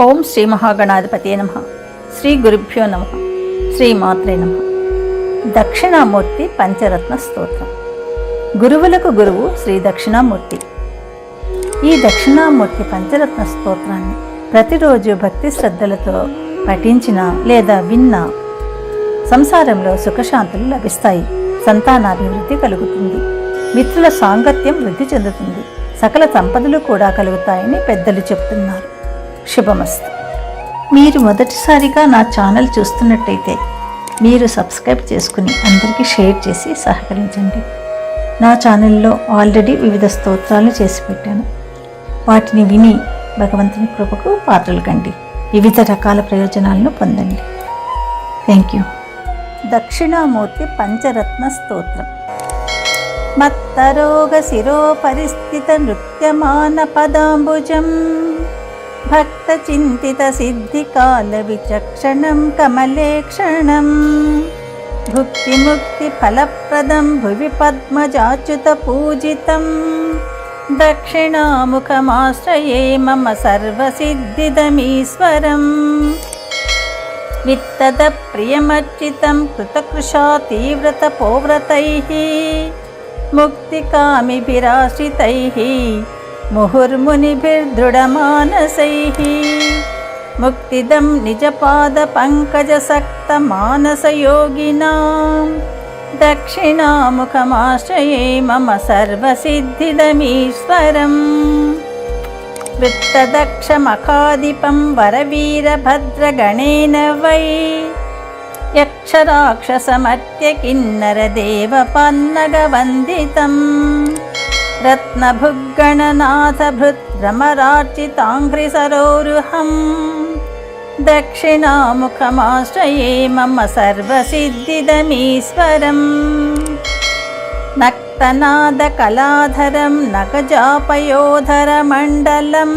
ఓం శ్రీ మహాగణాధిపతియే నమః. శ్రీ గురుభ్యో నమః. శ్రీ మాత్రే నమః. దక్షిణామూర్తి పంచరత్న స్తోత్రం. గురువులకు గురువు శ్రీ దక్షిణామూర్తి. ఈ దక్షిణామూర్తి పంచరత్న స్తోత్రాన్ని ప్రతిరోజు భక్తి శ్రద్ధలతో పఠించిన లేదా విన్నా సంసారంలో సుఖశాంతులు లభిస్తాయి. సంతానాభివృద్ధి కలుగుతుంది. మిత్రుల సాంగత్యం వృద్ధి చెందుతుంది. సకల సంపదలు కూడా కలుగుతాయని పెద్దలు చెప్తున్నారు. శుభమస్తు. మీరు మొదటిసారిగా నా ఛానల్ చూస్తున్నట్టయితే మీరు సబ్స్క్రైబ్ చేసుకుని అందరికీ షేర్ చేసి సహకరించండి. నా ఛానల్లో ఆల్రెడీ వివిధ స్తోత్రాలు చేసి పెట్టాను. వాటిని విని భగవంతుని కృపకు పాత్రలు కండి. వివిధ రకాల ప్రయోజనాలను పొందండి. Thank you. దక్షిణామూర్తి పంచరత్న స్తోత్రం. మత్తరోగ శిరో పరిస్థిత నృత్యమాన పదాంబుజం భక్త చింతిత సిద్ధికాల విచక్షణం కమలేక్షణం భుక్తి ముక్తి ఫలప్రదం భువి పద్మజాచ్యుత పూజితం దక్షిణాముఖమాశ్రయే మమ సర్వసిద్ధిదమీశ్వరం విత్తద ప్రియమర్చితం కృతకృషా తీవ్రత పోవ్రతైః ముక్తికామిభిరాశ్రితైః ముహుర్మునిభిర్దృఢమానసైః ముక్తిదం నిజపాదపంకజసక్తమానసయోగినాం దక్షిణాముఖమాశ్రయే మమ సర్వసిద్ధిదమీశ్వరం వృత్తదక్షమఖాదిపం వరవీరభద్రగణేన వై యక్షరాక్షసమర్త్య కిన్నరదేవపన్నగవందితం రత్నభుగ్గణనాథభృద్రమరార్చితాంఘ్రిసరోరుహం దక్షిణాముఖమాశ్రయే మమ సర్వసిద్ధిదమీశ్వరం నక్తనాదకళాధరం నగజాపయోధరమండలం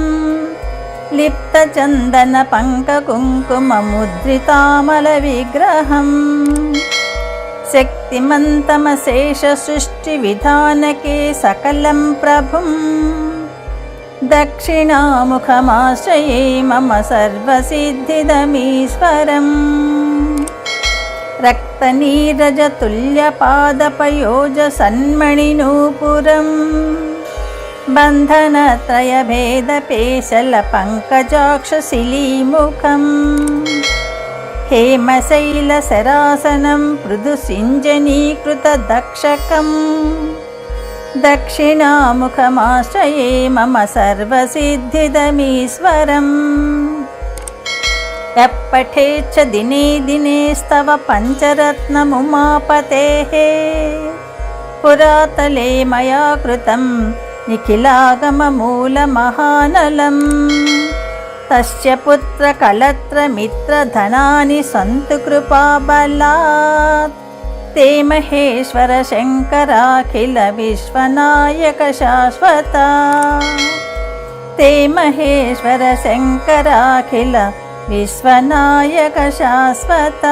లిప్తచందనపంకకుంకుమముద్రితామలవిగ్రహం శక్తిమంతమశేషసృష్టివిధానకే సకలం ప్రభుం దక్షిణాముఖమాశ్రయే మమ సర్వసిద్ధిదమీశ్వరం రక్తనీరజతుల్యపాదపయోజసన్మణినూపురం బంధనత్రయభేదపేశలపంకజాక్షశిలీముఖం హేమశైలశరాసనం పృథుసింజనీకృతదక్షకం దక్షిణాముఖమాశ్రయే మమ సర్వసిద్ధిదమీశ్వరం యప్పఠేచ్చ దినే దినే స్తవ పంచరత్నముమాపతేః పురాతలే మయా కృతం నిఖిలాగమమూలమహానలం తస్య పుత్రకళత్రమిత్రధనాని సంతు కృపాబలాత్ తే మహేశ్వర శంకరాఖిల విశ్వనాయక శాశ్వత తే మహేశ్వర శంకరాఖిల విశ్వనాయక శాశ్వత.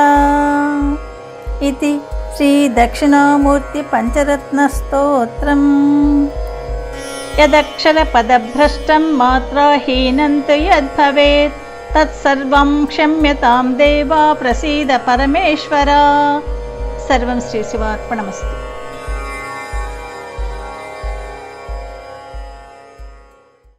ఇది శ్రీ దక్షిణామూర్తి పంచరత్న స్తోత్రం. యదక్షర పదభ్రష్టం మాత్రాహీనం తు యద్భవేత్ తత్సర్వం క్షమ్యతాం దేవా ప్రసీద పరమేశ్వర. సర్వం శ్రీ శివార్పణమస్తు.